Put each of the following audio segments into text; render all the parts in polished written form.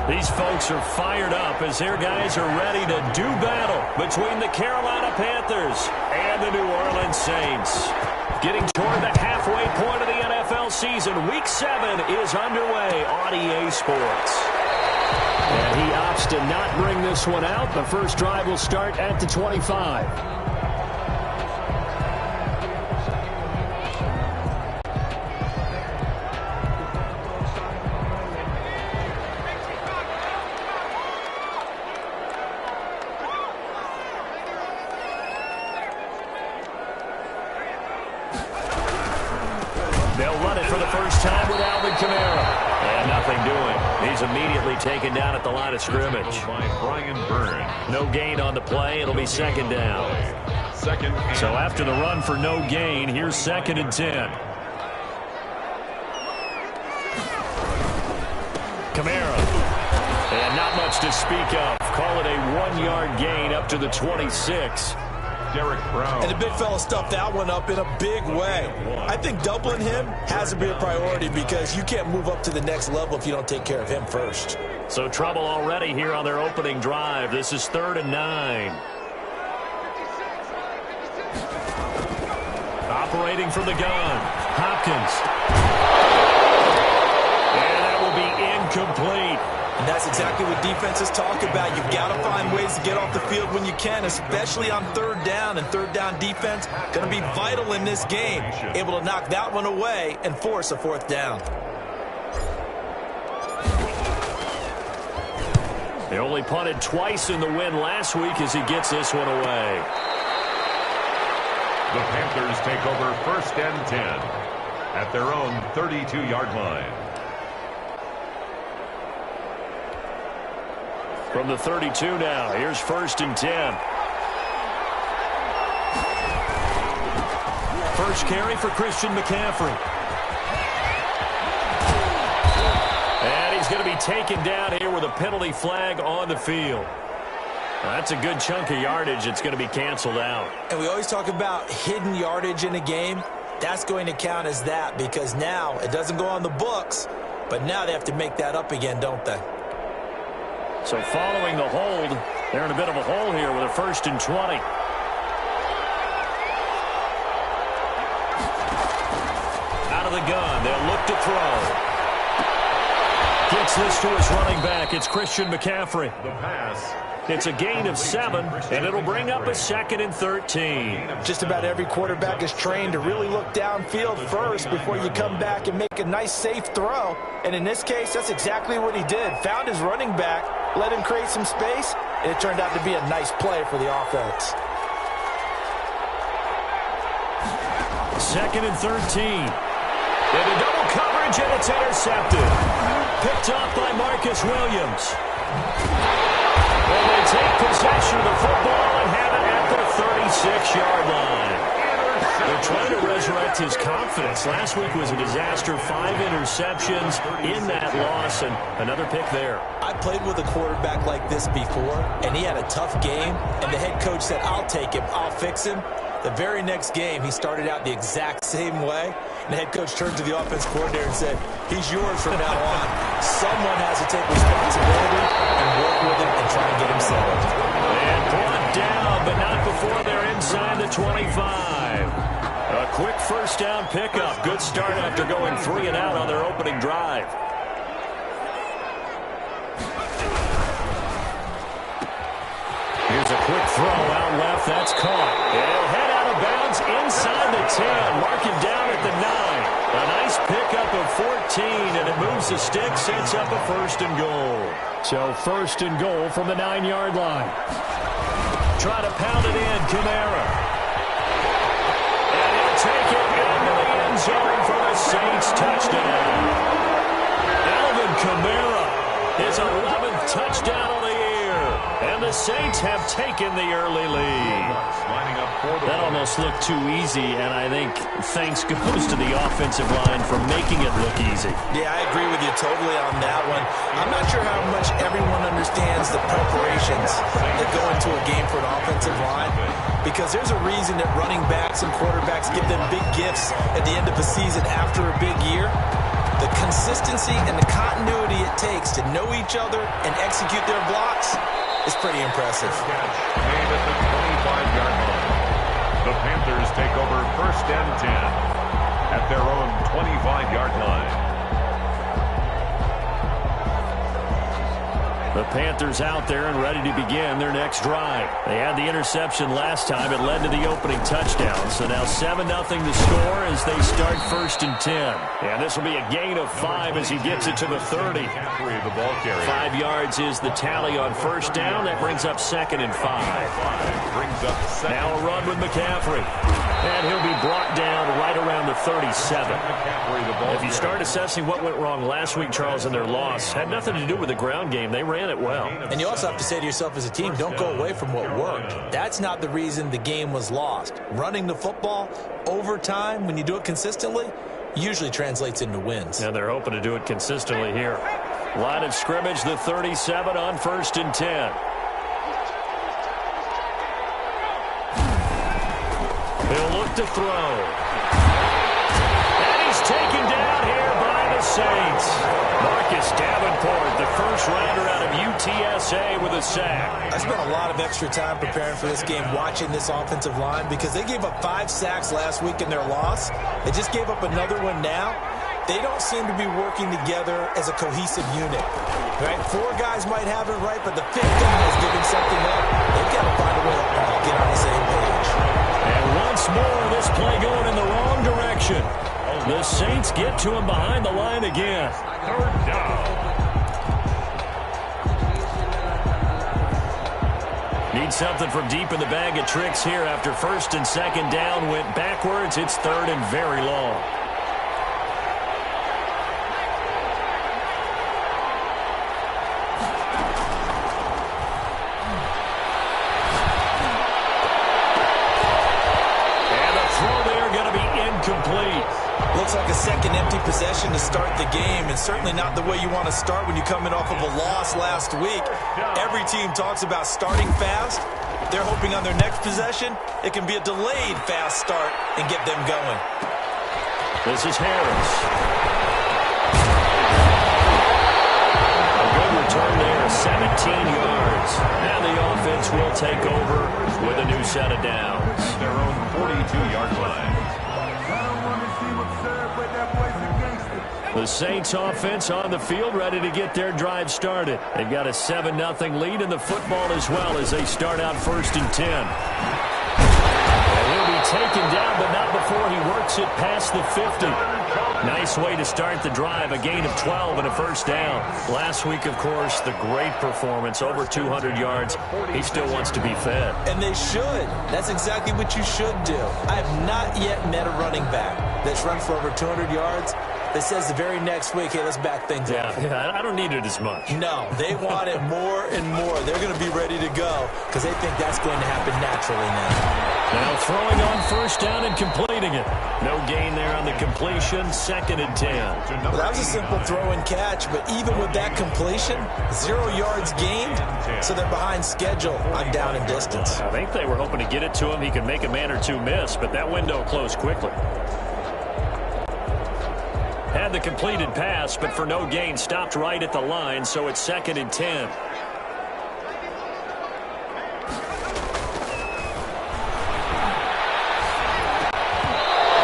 These folks are fired up as their guys are ready to do battle between the Carolina Panthers and the New Orleans Saints. Getting toward the halfway point of the NFL season, Week 7 is underway on EA Sports. And he opts to not bring this one out. The first drive will start at the 25. Immediately taken down at the line of scrimmage. No gain on the play. It'll be second down. So after the run for no gain, here's 2nd and 10. Kamara. And not much to speak of. Call it a 1-yard gain up to the 26. Derek Brown. And the big fella stuffed that one up in a big way. I think doubling him has to be a priority because you can't move up to the next level if you don't take care of him first. So trouble already here on their opening drive. This is 3rd and 9. Operating from the gun. Hopkins. And that will be incomplete. And that's exactly what defenses talk about. You've got to find ways to get off the field when you can, especially on 3rd down. And 3rd down defense going to be vital in this game. Able to knock that one away and force a 4th down. They only punted twice in the win last week as he gets this one away. The Panthers take over 1st and 10 at their own 32-yard line. From the 32 now, here's 1st and 10. First carry for Christian McCaffrey. And he's going to be taken down here with a penalty flag on the field. That's a good chunk of yardage. It's going to be canceled out. And we always talk about hidden yardage in a game. That's going to count as that because now it doesn't go on the books, but now they have to make that up again, don't they? So following the hold, they're in a bit of a hole here with a 1st and 20. Out of the gun, they'll look to throw. Gets this to his running back. It's Christian McCaffrey. The pass. It's a gain of 7, and it'll bring up a 2nd and 13. Just about every quarterback is trained to really look downfield first before you come back and make a nice, safe throw. And in this case, that's exactly what he did. Found his running back, let him create some space, and it turned out to be a nice play for the offense. 2nd and 13. Into double coverage, and it's intercepted. Picked off by Marcus Williams. Well, they take possession of the football and have it at the 36-yard line. They're trying to resurrect his confidence. Last week was a disaster. 5 interceptions in that loss, and another pick there. I played with a quarterback like this before, and he had a tough game, and the head coach said, I'll take him, I'll fix him. The very next game, he started out the exact same way. And the head coach turned to the offense coordinator and said, he's yours from now on. Someone has to take responsibility and work with him and try and get him settled. And brought down, but not before they're inside the 25. A quick 1st down pickup. Good start after going 3 and out on their opening drive. Here's a quick throw out left. That's caught. And he'll head out of bounds inside the 10. Mark him down at the 9. A nice pickup of 14, and it moves the stick, sets up a 1st and goal. So 1st and goal from the 9-yard line. Try to pound it in, Kamara. And he'll take it into the end zone for the Saints touchdown. Alvin Kamara, his 11th touchdown of the year. And the Saints have taken the early lead. That almost looked too easy, and I think thanks goes to the offensive line for making it look easy. Yeah, I agree with you totally on that one. I'm not sure how much everyone understands the preparations that go into a game for an offensive line, because there's a reason that running backs and quarterbacks give them big gifts at the end of a season after a big year. The consistency and the continuity it takes to know each other and execute their blocks is pretty impressive. Catch made at the 25-yard line. The Panthers take over 1st and 10 at their own 25-yard line. The Panthers out there and ready to begin their next drive. They had the interception last time. It led to the opening touchdown. So now 7-0 the score as they start 1st and 10. And this will be a gain of 5 as he gets it to the 30. The ball carrier. 5 yards is the tally on 1st down. That brings up 2nd and 5. Brings up second. Now a run with McCaffrey. And he'll be brought down right around the 37. If you start assessing what went wrong last week, Charles, in their loss, had nothing to do with the ground game. They ran it well. And you also have to say to yourself as a team, don't go away from what worked. That's not the reason the game was lost. Running the football over time, when you do it consistently, usually translates into wins. And they're hoping to do it consistently here. Line of scrimmage, the 37 on 1st and 10. He'll look to throw. And he's taken down here by the Saints. Marcus Davenport, the first rounder out of UTSA with a sack. I spent a lot of extra time preparing for this game, watching this offensive line, because they gave up 5 sacks last week in their loss. They just gave up another one now. They don't seem to be working together as a cohesive unit. Right? 4 guys might have it right, but the 5th guy is giving something up. They've got to find a way to all get on the same page. And once more, this play going in the wrong direction. The Saints get to him behind the line again. 3rd down. Need something from deep in the bag of tricks here after 1st and 2nd down went backwards. It's 3rd and very long. Looks like a second empty possession to start the game, and certainly not the way you want to start when you're coming off of a loss last week. Every team talks about starting fast. They're hoping on their next possession, it can be a delayed fast start and get them going. This is Harris. A good return there, 17 yards. And the offense will take over with a new set of downs. Their own 42-yard line. The Saints offense on the field ready to get their drive started. They've got a 7-0 lead in the football as well as they start out 1st and 10. And he'll be taken down, but not before he works it past the 50. Nice way to start the drive, a gain of 12 and a 1st down. Last week, of course, the great performance, over 200 yards. He still wants to be fed. And they should. That's exactly what you should do. I have not yet met a running back that's run for over 200 yards that says the very next week, hey, let's back things up. Yeah, I don't need it as much. No, they want it more and more. They're going to be ready to go because they think that's going to happen naturally now. Now throwing on 1st down and completing it. No gain there on the completion, 2nd and 10. Well, that was a simple throw and catch, but even with that completion, 0 yards gained, so they're behind schedule on down and distance. I think they were hoping to get it to him. He could make a man or two miss, but that window closed quickly. Had the completed pass, but for no gain, stopped right at the line, so it's 2nd and 10.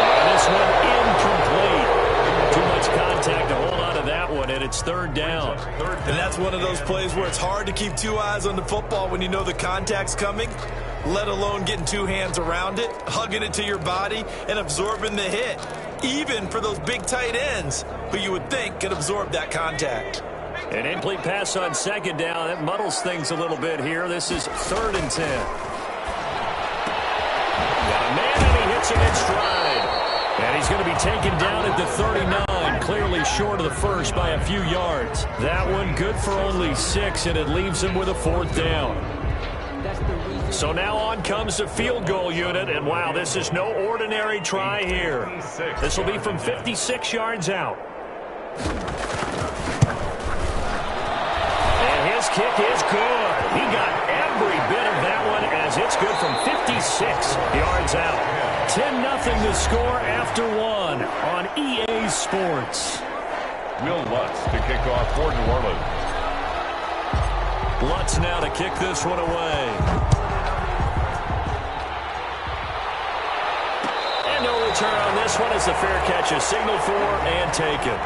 And this one incomplete. Too much contact to hold on to that one, and it's 3rd down. And that's one of those plays where it's hard to keep 2 eyes on the football when you know the contact's coming, let alone getting 2 hands around it, hugging it to your body, and absorbing the hit. Even for those big tight ends who you would think could absorb that contact. An incomplete pass on 2nd down. That muddles things a little bit here. This is 3rd and 10. Got a man, and he hits him in stride. And he's going to be taken down at the 39, clearly short of the 1st by a few yards. That one good for only 6, and it leaves him with a 4th down. So now on comes the field goal unit, and wow, this is no ordinary try here. This will be from 56 yards out. And his kick is good. He got every bit of that one as it's good from 56 yards out. 10-0 the score after 1 on EA Sports. Will Lutz to kick off for New Orleans. Lutz now to kick this one away. And no return on this one as the fair catch is signaled for and taken.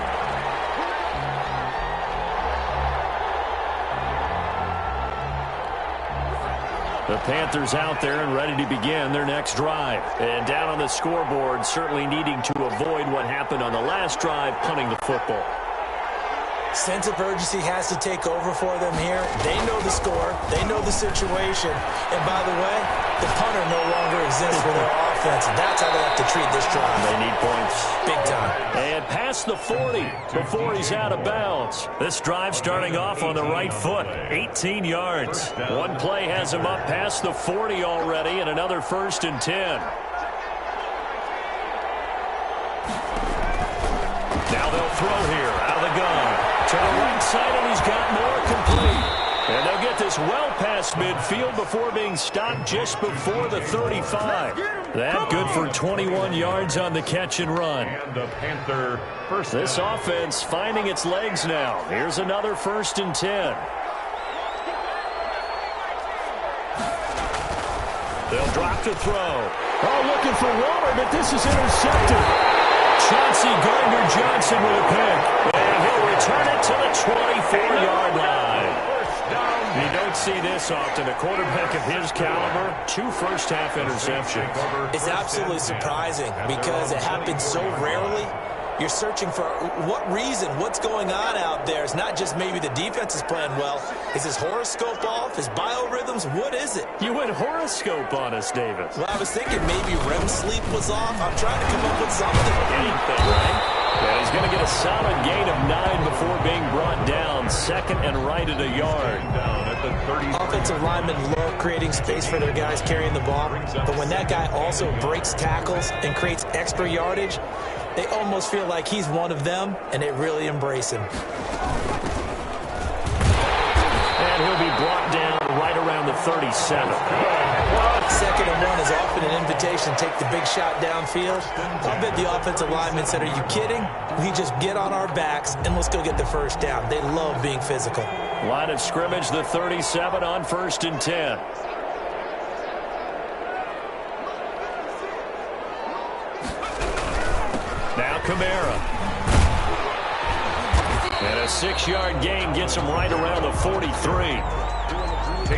The Panthers out there and ready to begin their next drive. And down on the scoreboard, certainly needing to avoid what happened on the last drive, punting the football. Sense of urgency has to take over for them here. They know the score. They know the situation. And by the way, the punter no longer exists for their offense. That's how they have to treat this drive. They need points. Big time. And past the 40 before he's out of bounds. This drive starting off on the right foot. 18 yards. One play has him up past the 40 already and another 1st and 10. Now they'll throw here out of the gun. To the right side, and he's got more complete. And they'll get this well past midfield before being stopped just before the 35. That good for 21 yards on the catch and run. And the Panther first. This offense finding its legs now. Here's another 1st and 10. They'll drop to throw. Oh, looking for Waller, but this is intercepted. Chauncey Gardner-Johnson with a pick. And he'll return it to the 24-yard line. You don't see this often. A quarterback of his caliber, 2 first-half interceptions. It's absolutely surprising because it happens so rarely. You're searching for what reason, what's going on out there. It's not just maybe the defense is playing well. Is his horoscope off? His biorhythms? What is it? You went horoscope on us, Davis. Well, I was thinking maybe REM sleep was off. I'm trying to come up with something. Anything, right? Yeah, he's going to get a solid gain of 9 before being brought down. 2nd and right at a yard. Down at the 30. Offensive linemen love creating space for their guys carrying the ball. But when that guy also breaks tackles and creates extra yardage, they almost feel like he's one of them, and they really embrace him. And he'll be brought down right around the 37. 2nd and 1 is often an invitation to take the big shot downfield. I bet the offensive linemen said, are you kidding? We just get on our backs, and let's go get the first down. They love being physical. Line of scrimmage, the 37 on 1st and 10. Now Kamara. And a 6-yard gain gets him right around the 43.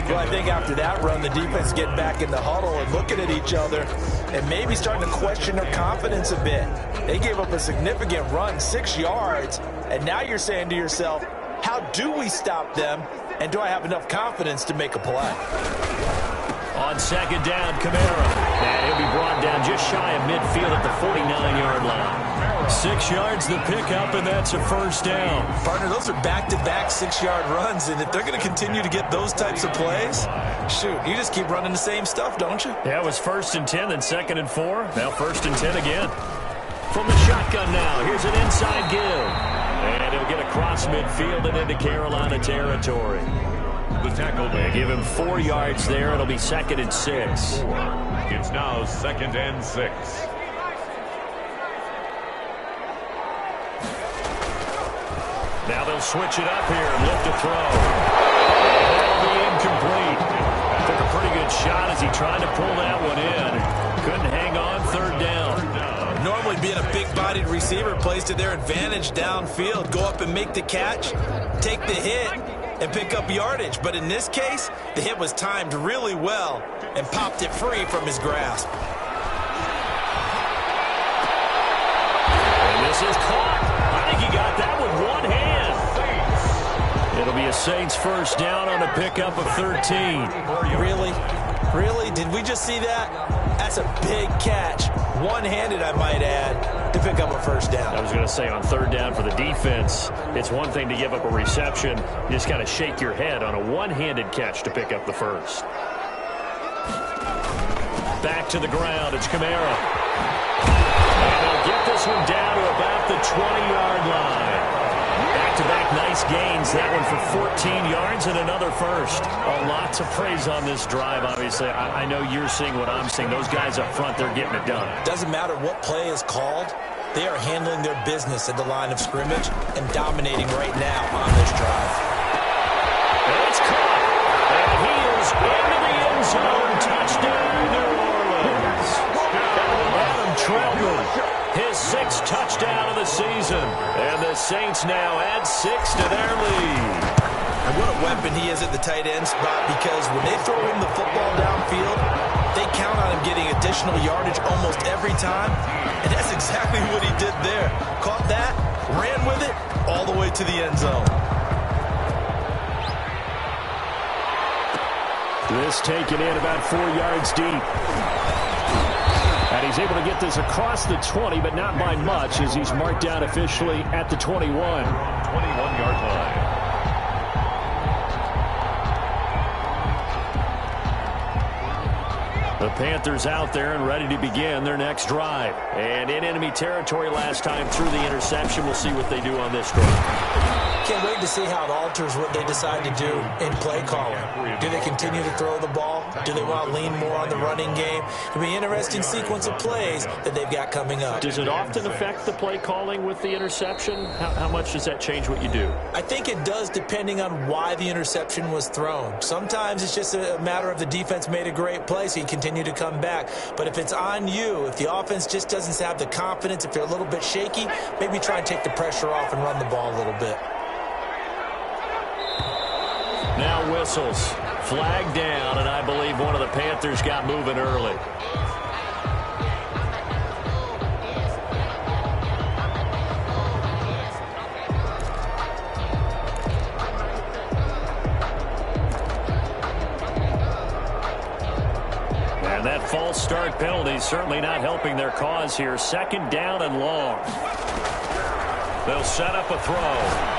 Well, I think after that run, the defense is getting back in the huddle and looking at each other and maybe starting to question their confidence a bit. They gave up a significant run, 6 yards, and now you're saying to yourself, how do we stop them, and do I have enough confidence to make a play? On 2nd down, Kamara. And he'll be brought down just shy of midfield at the 49-yard line. 6 yards the pickup, and that's a 1st down. Partner, those are back-to-back 6-yard runs, and if they're going to continue to get those types of plays, shoot, you just keep running the same stuff, don't you? Yeah, it was 1st and 10, then 2nd and 4. Now 1st and 10 again. From the shotgun now, here's an inside give. And he'll get across midfield and into Carolina territory. The tackle They give him 4 yards there. It'll be 2nd and 6. It's now 2nd and 6. Now they'll switch it up here and lift a throw. And that'll be incomplete. Took a pretty good shot as he tried to pull that one in. Couldn't hang on. 3rd down. Normally being a big-bodied receiver plays to their advantage downfield. Go up and make the catch, take the hit, and pick up yardage. But in this case, the hit was timed really well and popped it free from his grasp. And this is caught. I think he got that with one hand. It'll be a Saints 1st down on a pickup of 13. Really? Really? Did we just see that? That's a big catch. One-handed, I might add, to pick up a 1st down. I was going to say on 3rd down for the defense, it's one thing to give up a reception. You just got to shake your head on a one-handed catch to pick up the 1st. Back to the ground. It's Kamara. And they'll get this one down to about the 20-yard line. Back-to-back nice gains. That one for 14 yards and another 1st. A lot to praise on this drive, obviously. I know you're seeing what I'm seeing. Those guys up front, they're getting it done. Doesn't matter what play is called. They are handling their business at the line of scrimmage and dominating right now on this drive. And it's caught. And he is into the end zone. Touchdown, New Orleans. Adam Troutman, his 6th touchdown of the season. And the Saints now add 6 to their lead. And what a weapon he is at the tight end spot, because when they throw him the football downfield, they count on him getting additional yardage almost every time. And that's exactly what he did there. Caught that, ran with it, all the way to the end zone. This taken in about 4 yards deep. And he's able to get this across the 20, but not by much, as he's marked down officially at the 21. 21-yard line. The Panthers out there and ready to begin their next drive. And in enemy territory last time through the interception. We'll see what they do on this drive. Can't wait to see how it alters what they decide to do in play calling. Do they continue to throw the ball? Do they want to lean more on the running game? It'll be an interesting sequence of plays that they've got coming up. Does it often affect the play calling with the interception? How much does that change what you do? I think it does, depending on why the interception was thrown. Sometimes it's just a matter of the defense made a great play, so you continue to come back. But if it's on you, if the offense just doesn't have the confidence, if they're a little bit shaky, maybe try and take the pressure off and run the ball a little bit. Now whistles. Flag down, and I believe one of the Panthers got moving early. And that false start penalty is certainly not helping their cause here. 2nd down and long. They'll set up a throw.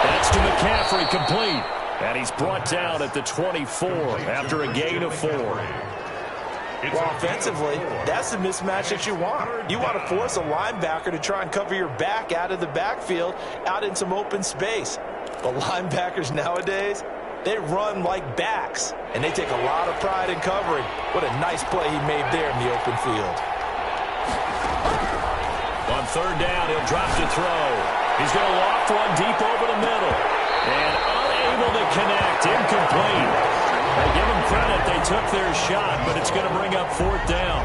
That's to McCaffrey, complete. And he's brought down at the 24 after a gain of 4. Well, offensively, that's the mismatch that you want. You want to force a linebacker to try and cover your back out of the backfield, out in some open space. But linebackers nowadays, they run like backs, and they take a lot of pride in covering. What a nice play he made there in the open field. On 3rd down, he'll drop to throw. He's going to loft one deep over the middle. And unable to connect. Incomplete. They give them credit. They took their shot, but it's going to bring up 4th down.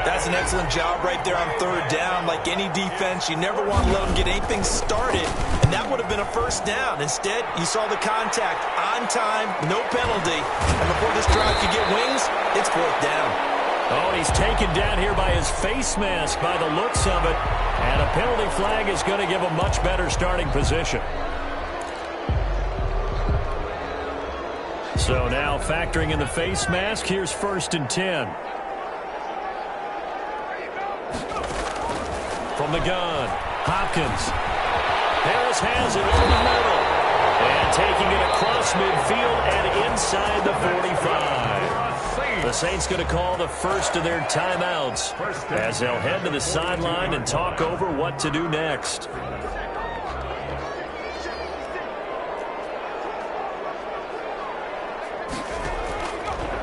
That's an excellent job right there on 3rd down. Like any defense, you never want to let them get anything started, and that would have been a 1st down. Instead, you saw the contact on time, no penalty, and before this drive could get wings, it's 4th down. Oh, and he's taken down here by his face mask by the looks of it. And a penalty flag is going to give a much better starting position. So now factoring in the face mask, here's 1st and 10. From the gun, Hopkins. Harris has it over the middle. And taking it across midfield and inside the 45. The Saints going to call the first of their timeouts as they'll head to the sideline and talk over what to do next.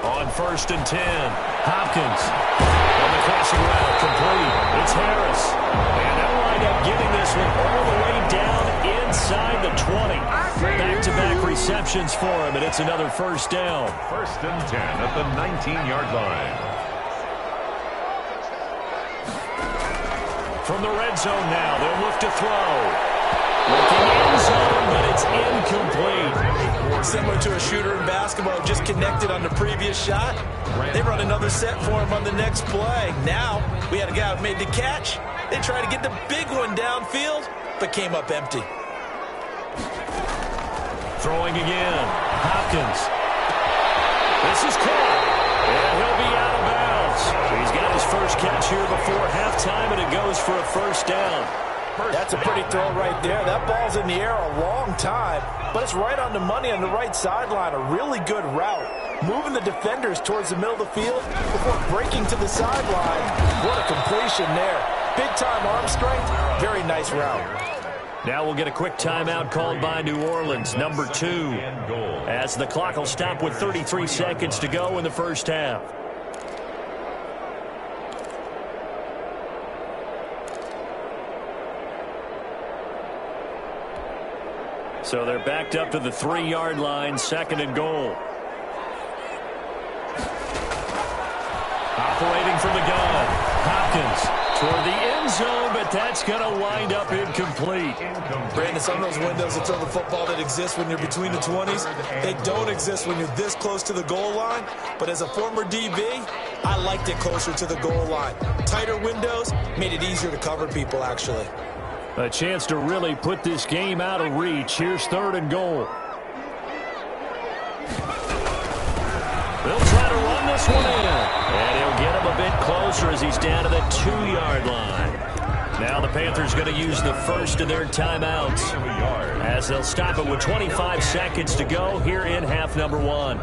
On 1st and 10, Hopkins on the crossing route, complete. It's Harris. And they'll wind up getting this one all the way down inside the 20. Back-to-back receptions for him, and it's another 1st down. 1st and 10 at the 19-yard line. From the red zone now, they'll look to throw. Looking end zone, but it's incomplete. Similar to a shooter in basketball, just connected on the previous shot. They run another set for him on the next play. Now, we had a guy who made the catch. They tried to get the big one downfield, but came up empty. Throwing again. Hopkins. This is caught. And he'll be out of bounds. He's got his first catch here before halftime, and it goes for a 1st down. That's a pretty throw right there. That ball's in the air a long time, but it's right on the money on the right sideline. A really good route. Moving the defenders towards the middle of the field before breaking to the sideline. What a completion there. Big-time arm strength. Very nice route. Now we'll get a quick timeout called by New Orleans, number 2, as the clock will stop with 33 seconds to go in the 1st half. So they're backed up to the 3-yard line, 2nd and goal. Operating from the gun, Hopkins toward the end zone, but that's going to wind up incomplete. Brandon, some of those windows to throw the football that exist when you're between the 20s, they don't exist when you're this close to the goal line. But as a former DB, I liked it closer to the goal line. Tighter windows made it easier to cover people, actually. A chance to really put this game out of reach. Here's 3rd and goal. They'll try to run this one in. And he'll get him a bit closer as he's down to the 2-yard line. Now the Panthers going to use the first of their timeouts as they'll stop it with 25 seconds to go here in half number 1.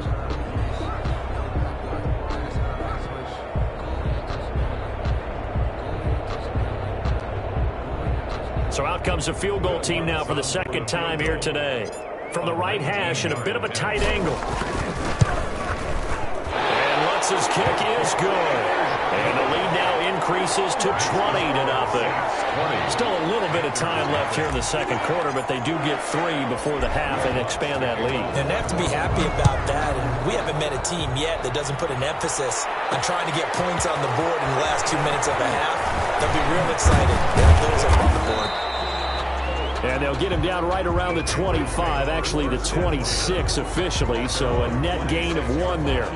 So out comes a field goal team now for the 2nd time here today. From the right hash and a bit of a tight angle. And Lutz's kick is good. And the lead now increases to 20-0. Still a little bit of time left here in the 2nd quarter, but they do get 3 before the half and expand that lead. And they have to be happy about that. And we haven't met a team yet that doesn't put an emphasis on trying to get points on the board in the last 2 minutes of the half. They'll be real excited to have those up on the board. And they'll get him down right around the 25, actually the 26 officially, so a net gain of 1 there.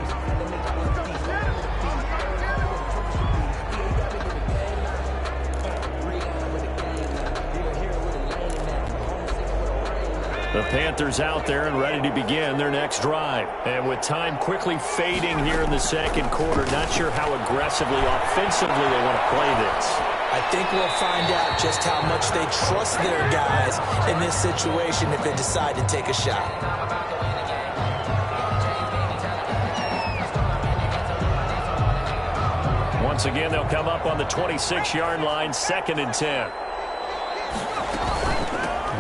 The Panthers out there and ready to begin their next drive. And with time quickly fading here in the 2nd quarter, not sure how aggressively, offensively they want to play this. I think we'll find out just how much they trust their guys in this situation if they decide to take a shot. Once again, they'll come up on the 26-yard line, 2nd and 10.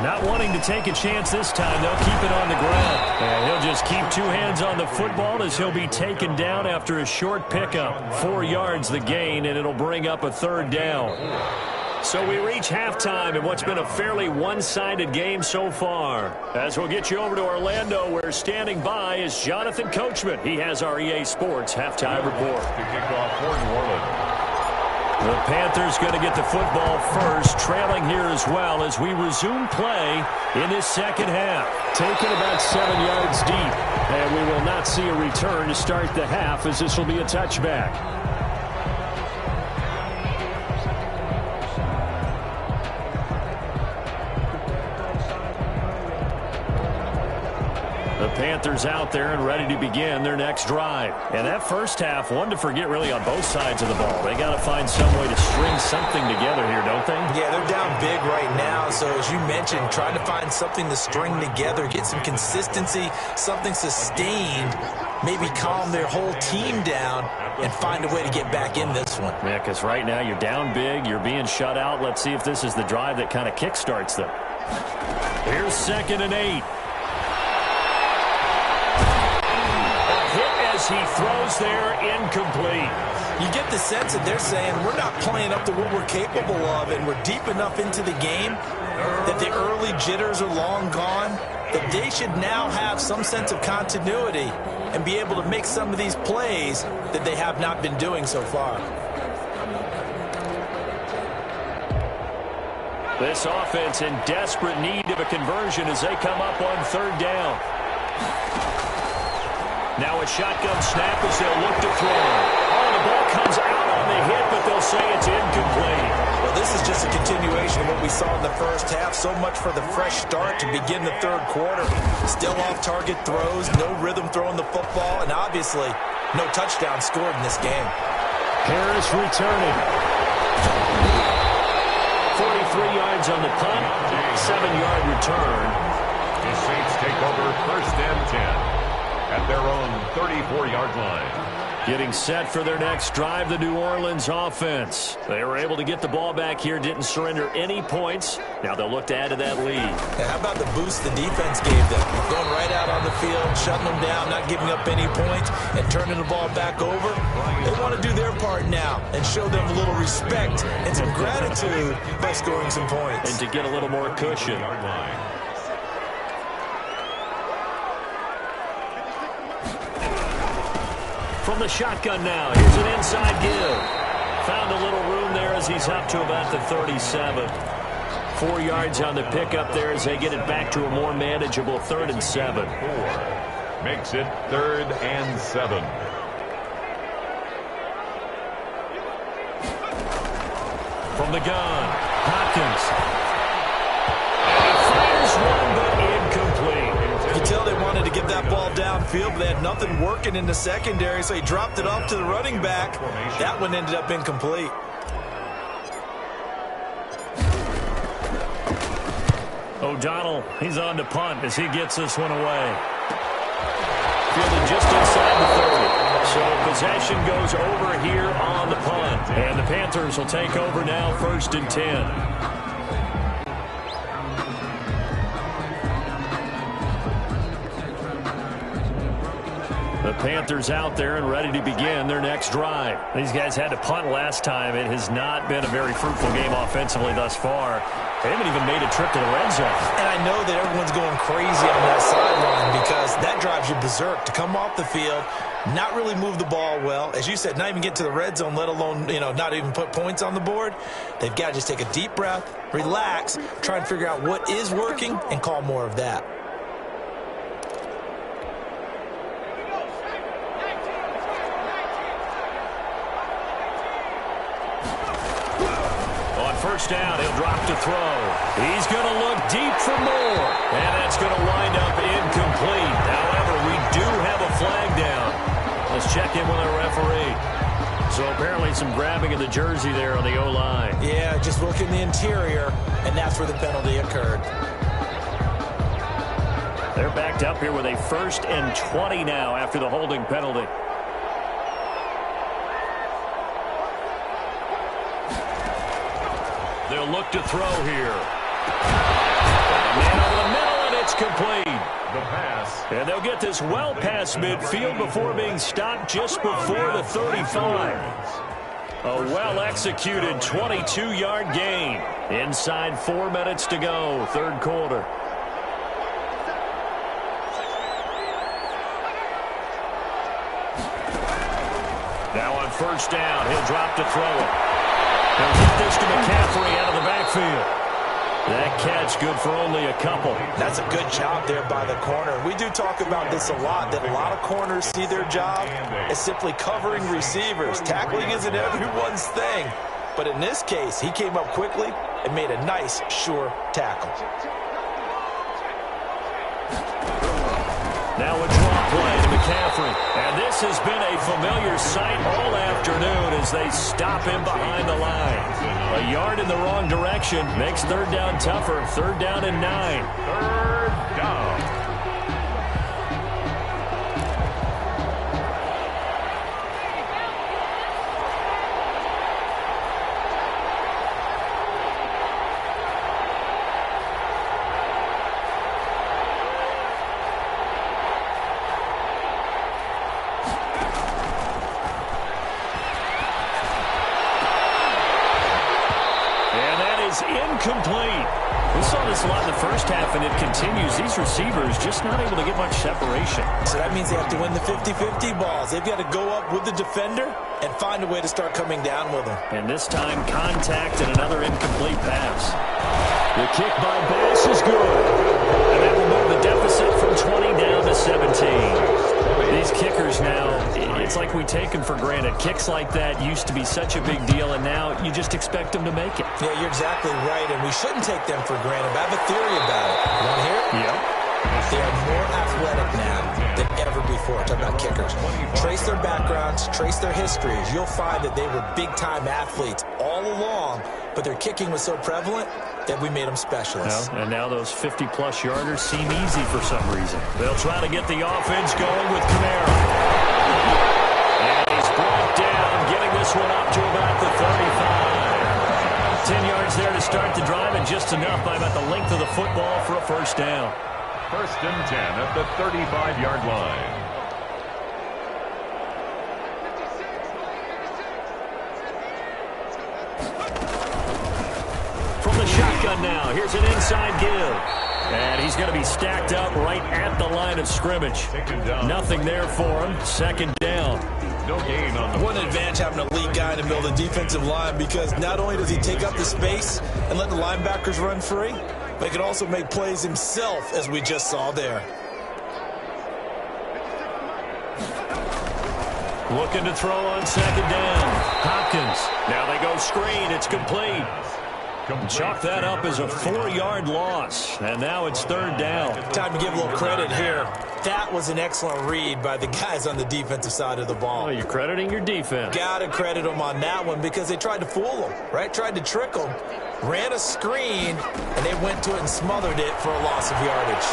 Not wanting to take a chance this time, they'll keep it on the ground. And he'll just keep 2 hands on the football as he'll be taken down after a short pickup. 4 yards the gain, and it'll bring up a 3rd down. So we reach halftime in what's been a fairly one-sided game so far. As we'll get you over to Orlando, where standing by is Jonathan Coachman. He has our EA Sports halftime report. To kick off for New Orleans. The Panthers going to get the football first, trailing here as well as we resume play in this 2nd half. Taken about 7 yards deep, and we will not see a return to start the half as this will be a touchback. The Panthers out there and ready to begin their next drive. And that first half, one to forget really on both sides of the ball. They got to find some way to string something together here, don't they? Yeah, they're down big right now. So as you mentioned, trying to find something to string together, get some consistency, something sustained, maybe calm their whole team down and find a way to get back in this one. Yeah, because right now you're down big, you're being shut out. Let's see if this is the drive that kind of kickstarts them. Here's 2nd and 8. He throws there, incomplete. You get the sense that they're saying we're not playing up to what we're capable of, and we're deep enough into the game that the early jitters are long gone, that they should now have some sense of continuity and be able to make some of these plays that they have not been doing so far. This offense in desperate need of a conversion as they come up on 3rd down. Now a shotgun snap as they'll look to throw. Oh, the ball comes out on the hit, but they'll say it's incomplete. Well, this is just a continuation of what we saw in the first half. So much for the fresh start to begin the 3rd quarter. Still off-target throws, no rhythm throwing the football, and obviously no touchdown scored in this game. Harris returning. 43 yards on the punt, 7-yard return. The Saints take over 1st and 10. At their own 34-yard line. Getting set for their next drive, the New Orleans offense. They were able to get the ball back here, didn't surrender any points. Now they'll look to add to that lead. Yeah, how about the boost the defense gave them? Going right out on the field, shutting them down, not giving up any points, and turning the ball back over. They want to do their part now and show them a little respect and some gratitude by scoring some points. And to get a little more cushion. From the shotgun now, here's an inside give. Found a little room there as he's up to about the 37. 4 yards on the pickup there as they get it back to a more manageable 3rd and 7. 4 makes it 3rd and 7. From the gun, Hopkins. And he fires one, but incomplete. You tell they wanted to get that ball downfield, but they had nothing working in the secondary, so he dropped it off to the running back. That one ended up incomplete. O'Donnell, he's on to punt as he gets this one away. Fielded just inside the 30. So possession goes over here on the punt. And the Panthers will take over now, 1st and 10. The Panthers out there and ready to begin their next drive. These guys had to punt last time. It has not been a very fruitful game offensively thus far. They haven't even made a trip to the red zone. And I know that everyone's going crazy on that sideline because that drives you berserk to come off the field, not really move the ball well. As you said, not even get to the red zone, let alone, not even put points on the board. They've got to just take a deep breath, relax, try and figure out what is working and call more of that. First down, he'll drop to throw. He's going to look deep for more. And that's going to wind up incomplete. However, we do have a flag down. Let's check in with our referee. So apparently some grabbing of the jersey there on the O-line. Yeah, just look in the interior, and that's where the penalty occurred. They're backed up here with a 1st and 20 now after the holding penalty. They'll look to throw here. Man over the middle, and it's complete. The pass. And they'll get this well past midfield before being stopped just before the 35. A well-executed 22-yard gain. Inside 4 minutes to go, 3rd quarter. Now on 1st down, he'll drop to throw it. He'll get this to McCaffrey out of the backfield. That catch good for only a couple. That's a good job there by the corner. We do talk about this a lot, that a lot of corners see their job as simply covering receivers. Tackling isn't everyone's thing. But in this case, he came up quickly and made a nice, sure tackle. Now a draw play to McCaffrey. And this has been a familiar sight all afternoon as they stop him behind the line. A yard in the wrong direction makes 3rd down tougher. 3rd down and 9. 3rd down. Incomplete. We saw this a lot in the first half, and it continues. These receivers just not able to get much separation. So that means they have to win the 50-50 balls. They've got to go up with the defender and find a way to start coming down with them. And this time, contact and another incomplete pass. The kick by Bass is good. And that will move the deficit from 20 down to 17. These kickers now, it's like we take them for granted. Kicks like that used to be such a big deal, and now you just expect them to make it. Yeah, you're exactly right, and we shouldn't take them for granted. But I have a theory about it. You want to hear it? Yeah. They are more athletic now than ever before. Talk about kickers. Trace their backgrounds, trace their histories. You'll find that they were big-time athletes all along, but their kicking was so prevalent that we made them specialists. Well, and now those 50-plus yarders seem easy for some reason. They'll try to get the offense going with Kamara. And he's brought down, getting this one up to about the 35. 10 yards there to start the drive, and just enough by about the length of the football for a 1st down. 1st and 10 at the 35-yard line. From the shotgun now, here's an inside give. And he's going to be stacked up right at the line of scrimmage. Nothing there for him. 2nd down. No gain on the What an advantage having an elite guy in the middle of the defensive line, because not only does he take up the space and let the linebackers run free, but he can also make plays himself, as we just saw there. Looking to throw on second down. Hopkins. Now they go screen. It's complete. Chalk that up as a 4-yard loss. And now it's third down. Time to give a little credit here. That was an excellent read by the guys on the defensive side of the ball. Oh, you're crediting your defense. Got to credit them on that one, because they tried to fool them, right? Tried to trick them. Ran a screen, and they went to it and smothered it for a loss of yardage.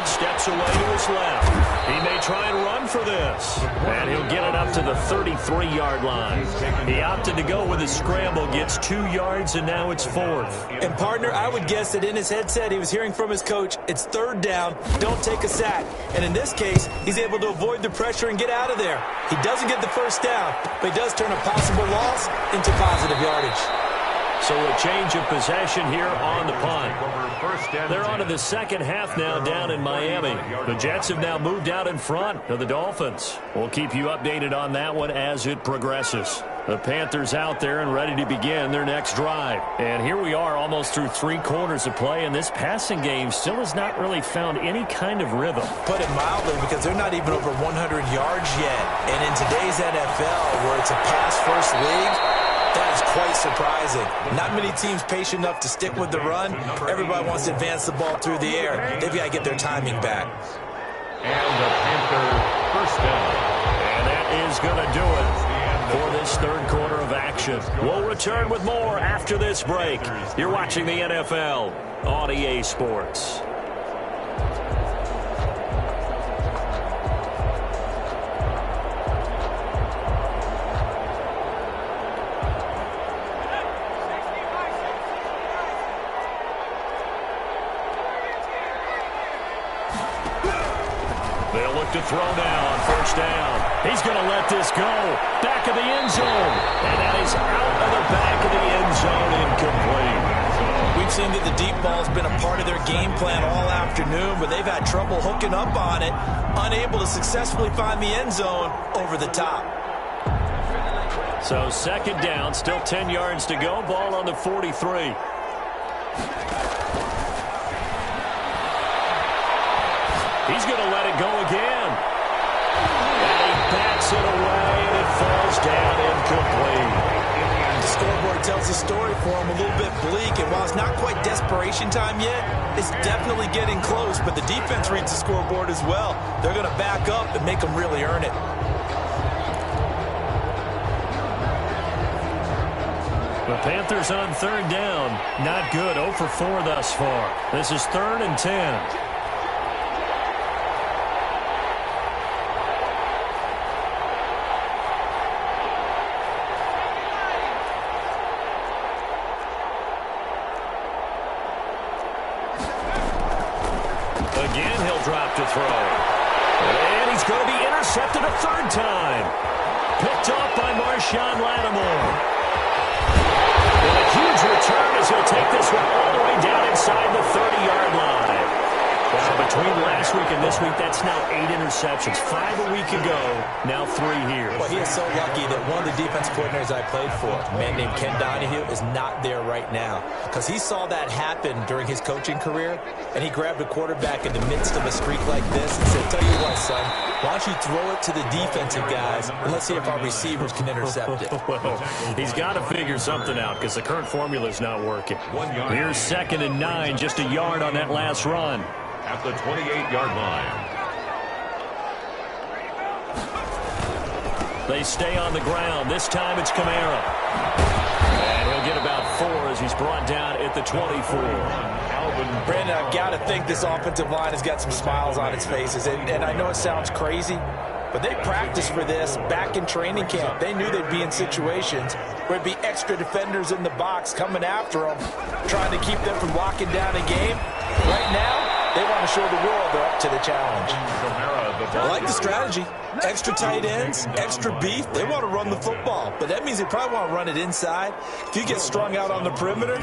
Steps away to his left. He may try and run for this. And he'll get it up to the 33-yard line. He opted to go with his scramble, gets 2 yards, and now it's fourth. And, partner, I would guess that in his headset he was hearing from his coach, it's third down, don't take a sack. And in this case, he's able to avoid the pressure and get out of there. He doesn't get the first down, but he does turn a possible loss into positive yardage. So a change of possession here on the punt. They're on to the second half now down in Miami. The Jets have now moved out in front of the Dolphins. We'll keep you updated on that one as it progresses. The Panthers out there and ready to begin their next drive. And here we are almost through 3 quarters of play, and this passing game still has not really found any kind of rhythm. Put it mildly, because they're not even over 100 yards yet. And in today's NFL, where it's a pass-first league, that is quite surprising. Not many teams patient enough to stick with the run. Everybody wants to advance the ball through the air. They've got to get their timing back. And the Panther first down. And that is going to do it for this third quarter of action. We'll return with more after this break. You're watching the NFL on EA Sports. They'll look to throw now on first down. He's going to let this go. Back of the end zone. And that is out of the back of the end zone, incomplete. We've seen that the deep ball's been a part of their game plan all afternoon, but they've had trouble hooking up on it, unable to successfully find the end zone over the top. So second down, still 10 yards to go. Ball on the 43. He's going to let it go again. And he backs it away, and it falls down incomplete. The scoreboard tells the story for him, a little bit bleak, and while it's not quite desperation time yet, it's definitely getting close, but the defense reads the scoreboard as well. They're going to back up and make them really earn it. The Panthers on third down. Not good. 0 for 4 thus far. This is 3rd and 10. Again, he'll drop to throw. And he's going to be intercepted a third time. Picked off by Marshawn Lattimore. And a huge return as he'll take this one all the way down inside the 30-yard line. Well, between last week and this week, that's now 8 interceptions. 5 a week ago, now 3 here. Well, he is so lucky that one of the defense coordinators I played for, a man named Ken Donahue, is not there right now. Because he saw that happen during his coaching career, and he grabbed a quarterback in the midst of a streak like this and said, tell you what, son, why don't you throw it to the defensive guys, and let's see if our receivers can intercept it. Well, he's got to figure something out because the current formula is not working. Here's 2nd and 9, just a yard on that last run. At the 28-yard line. They stay on the ground. This time it's Kamara. And he'll get about 4 as he's brought down at the 24. Brandon, I've got to think this offensive line has got some smiles on its faces. And I know it sounds crazy, but they practiced for this back in training camp. They knew they'd be in situations where it'd be extra defenders in the box coming after them, trying to keep them from locking down a game. Right now, they want to show the world they're up to the challenge. I like the strategy. Extra tight ends, extra beef. They want to run the football, but that means they probably want to run it inside. If you get strung out on the perimeter,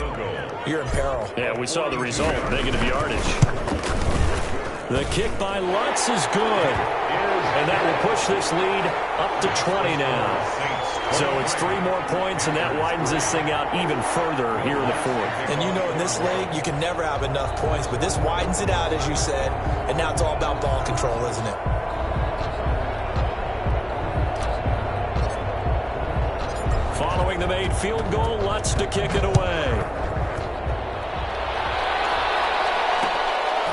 you're in peril. Yeah, we saw the result. Negative yardage. The kick by Lutz is good. And that will push this lead up to 20 now. So it's 3 more points, and that widens this thing out even further here in the fourth. And you know in this league, you can never have enough points, but this widens it out, as you said, and now it's all about ball control, isn't it? Following the made field goal, Lutz to kick it away.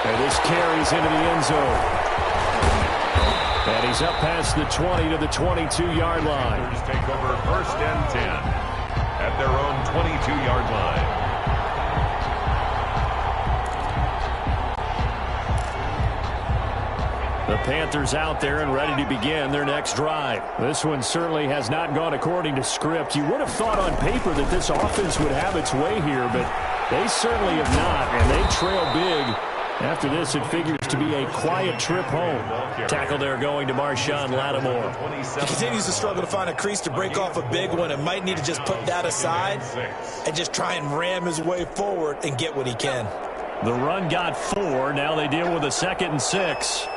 And this carries into the end zone. And he's up past the 20 to the 22-yard line. Panthers take over 1st and 10 at their own 22-yard line. The Panthers out there and ready to begin their next drive. This one certainly has not gone according to script. You would have thought on paper that this offense would have its way here, but they certainly have not, and they trail big. After this, it figures to be a quiet trip home. Tackle there going to Marshawn Lattimore. He continues to struggle to find a crease to break off a big one and might need to just put that aside and just try and ram his way forward and get what he can. The run got 4. Now they deal with a 2nd and 6.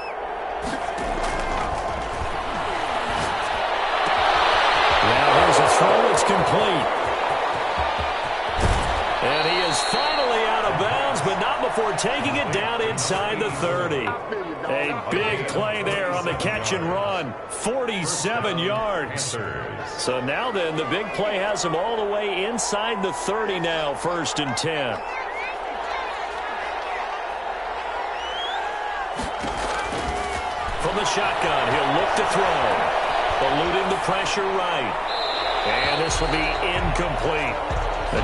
Now here's a throw that's complete. And he is finally out of bounds, but not before taking it down inside the 30. A big play there on the catch and run. 47 yards. So now then, the big play has him all the way inside the 30 now, 1st and 10. From the shotgun, he'll look to throw. Eluding the pressure right. And this will be incomplete.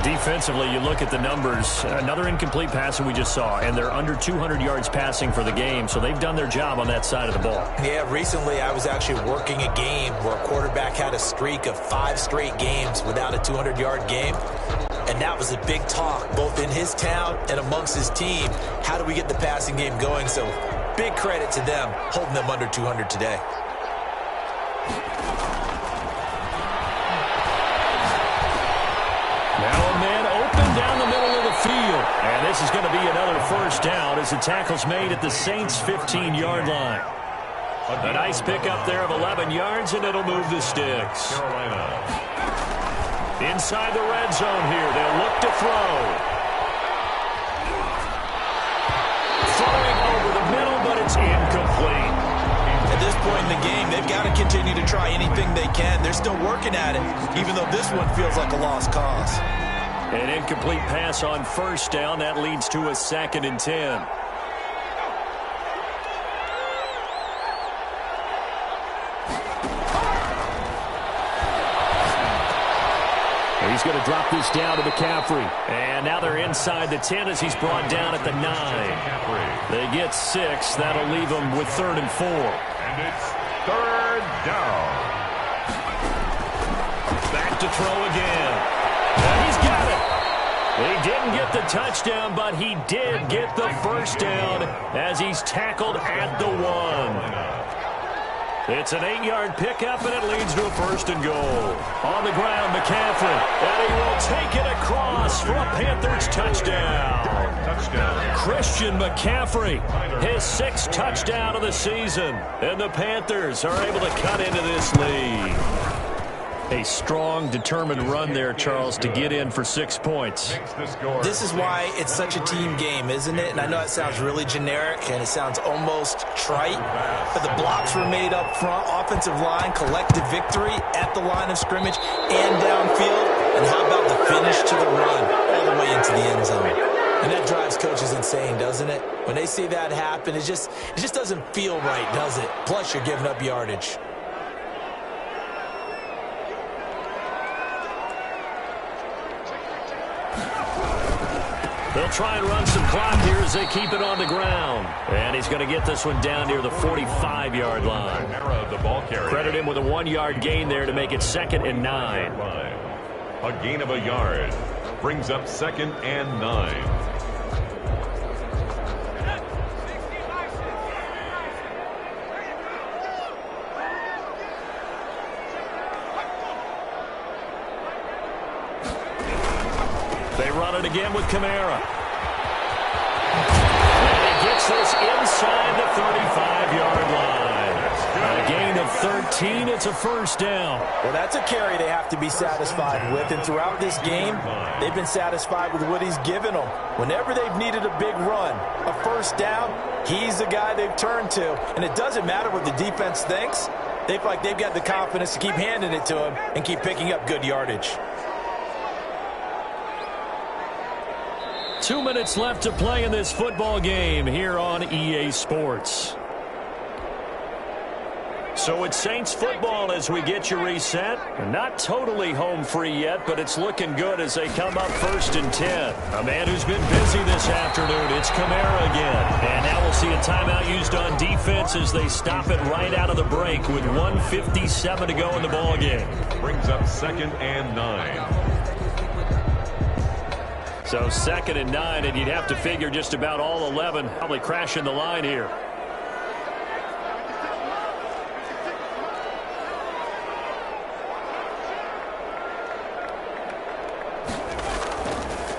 Defensively, you look at the numbers. Another incomplete pass that we just saw, and they're under 200 yards passing for the game, so they've done their job on that side of the ball. Yeah, recently I was actually working a game where a quarterback had a streak of 5 straight games without a 200-yard game, and that was a big talk, both in his town and amongst his team. How do we get the passing game going? So big credit to them, holding them under 200 today. Now a man open down the middle of the field. And this is going to be another 1st down as the tackle's made at the Saints' 15-yard line. A nice pickup there of 11 yards, and it'll move the sticks. Carolina. Inside the red zone here, they'll look to throw. Throwing over the middle, but it's incomplete. At this point in the game, they've got to continue to try anything they can. They're still working at it, even though this one feels like a lost cause. An incomplete pass on 1st down. That leads to a 2nd and 10. He's going to drop this down to McCaffrey. And now they're inside the 10 as he's brought down at the 9. They get 6. That'll leave them with 3rd and 4. And it's 3rd down. Back to throw again. And he's got it. He didn't get the touchdown, but he did get the 1st down as he's tackled at the 1. It's an 8-yard pickup, and it leads to a 1st and goal. On the ground, McCaffrey. And he will take it across for a Panthers touchdown. Christian McCaffrey, his 6th touchdown of the season. And the Panthers are able to cut into this lead. A strong, determined run there, Charles, to get in for 6 points. This is why it's such a team game, isn't it? And I know it sounds really generic and it sounds almost trite, but the blocks were made up front, offensive line, collective victory at the line of scrimmage and downfield. And how about the finish to the run all the way into the end zone? And that drives coaches insane, doesn't it? When they see that happen, it just doesn't feel right, does it? Plus, you're giving up yardage. They'll try and run some clock here as they keep it on the ground. And he's going to get this one down near the 45-yard line. Credit him with a 1-yard gain there to make it 2nd and 9. A gain of a yard brings up 2nd and 9. They run it again with Kamara. And he gets gets this inside the 35-yard line. A gain of 13. It's a first down. Well, that's a carry they have to be satisfied with. And throughout this game, they've been satisfied with what he's given them. Whenever they've needed a big run, a first down, he's the guy they've turned to. And it doesn't matter what the defense thinks. They feel like they've got the confidence to keep handing it to him and keep picking up good yardage. 2 minutes left to play in this football game here on EA Sports. So it's Saints football as we get you reset. Not totally home free yet, but it's looking good as they come up 1st and 10. A man who's been busy this afternoon, it's Kamara again. And now we'll see a timeout used on defense as they stop it right out of the break with 1:57 to go in the ball game. Brings up 2nd and 9. So 2nd and 9, and you'd have to figure just about all 11 probably crashing the line here.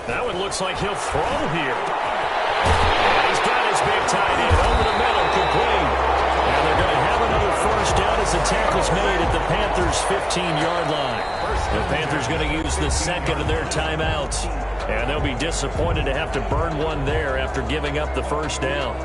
That one looks like he'll throw here. And he's got his big tight end over the middle, complete. And they're going to have another first down as the tackle's made at the Panthers' 15-yard line. The Panthers going to use the second of their timeouts. And they'll be disappointed to have to burn one there after giving up the first down.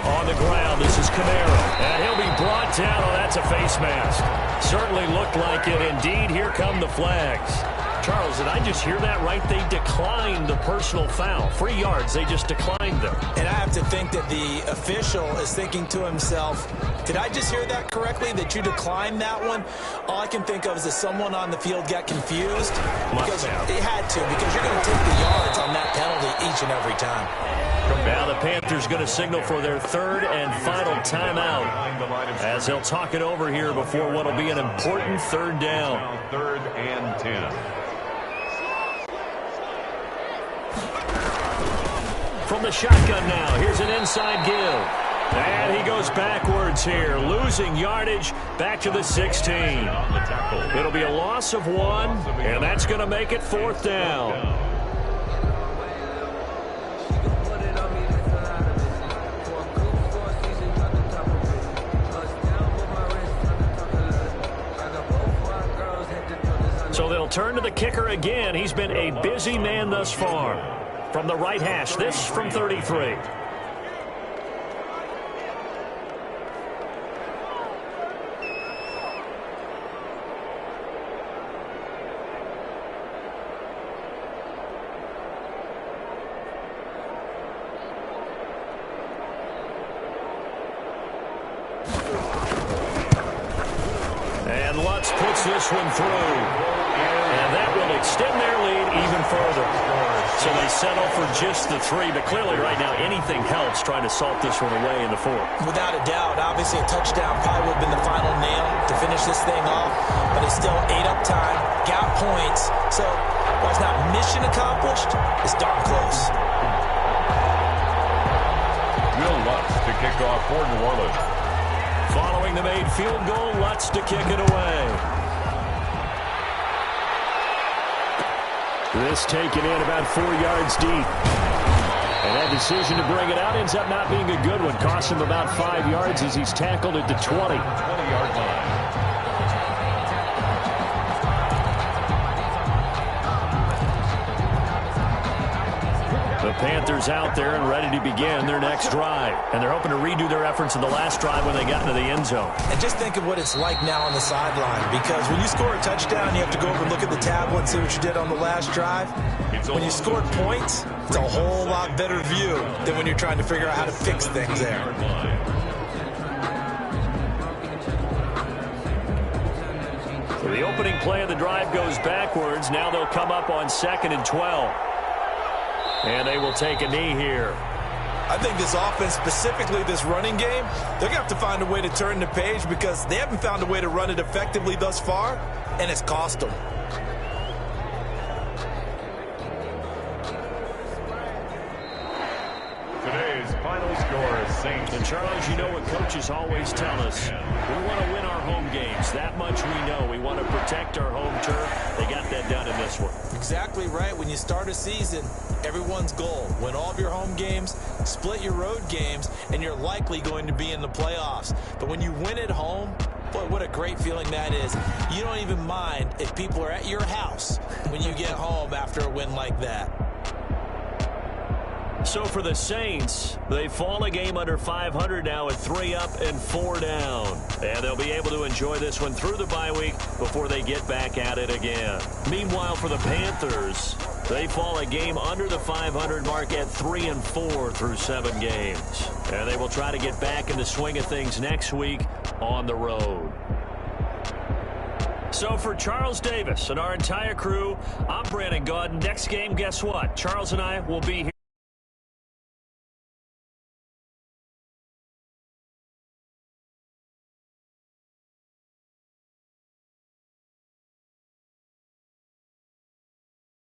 On the ground, this is Kamara. And he'll be brought down. Oh, that's a face mask. Certainly looked like it. Indeed, here come the flags. Charles, did I just hear that right? They declined the personal foul. 3 yards, they just declined them. And I have to think that the official is thinking to himself, did I just hear that correctly, that you declined that one? All I can think of is that someone on the field got confused. Because they had to, because you're going to take the yards on that penalty each and every time. Now the Panthers going to signal for their 3rd and final timeout as they'll talk it over here before what will be an important 3rd down. 3rd and 10. From the shotgun now, here's an inside give. And he goes backwards here, losing yardage back to the 16. It'll be a loss of 1, and that's going to make it 4th down. So they'll turn to the kicker again. He's been a busy man thus far. From the right hash, this from 33. And Lutz puts this one through. And that will extend their lead even further. So they settle for just the 3, but clearly right now anything helps trying to salt this one away in the 4th. Without a doubt, obviously a touchdown probably would have been the final nail to finish this thing off, but it's still ate up time, got points, so while it's not mission accomplished, it's darn close. Will Lutz to kick off for New Orleans. Following the made field goal, Lutz to kick it away. This taken in about 4 yards deep. And that decision to bring it out ends up not being a good one. Costs him about 5 yards as he's tackled at the 20. 20-yard line. The Panthers out there and ready to begin their next drive. And they're hoping to redo their efforts in the last drive when they got into the end zone. And just think of what it's like now on the sideline, because when you score a touchdown, you have to go over and look at the tablet and see what you did on the last drive. When you scored points, it's a whole lot better view than when you're trying to figure out how to fix things there. So the opening play of the drive goes backwards. Now they'll come up on 2nd and 12. And they will take a knee here. I think this offense, specifically this running game, they're going to have to find a way to turn the page because they haven't found a way to run it effectively thus far, and it's cost them. Today's final score is Saints. And Charles, you know what coaches always tell us. We want to win our home games. That much we know. We want to protect our home turf. They got that done in this one. Exactly right. When you start a season, everyone's goal: win all of your home games, split your road games, and you're likely going to be in the playoffs. But when you win at home, boy, what a great feeling that is. You don't even mind if people are at your house when you get home after a win like that. So for the Saints, they fall a game under 500 now at 3 up and 4 down. And they'll be able to enjoy this one through the bye week before they get back at it again. Meanwhile, for the Panthers, they fall a game under the 500 mark at 3 and 4 through 7 games. And they will try to get back in the swing of things next week on the road. So for Charles Davis and our entire crew, I'm Brandon Gaudin. Next game, guess what? Charles and I will be here.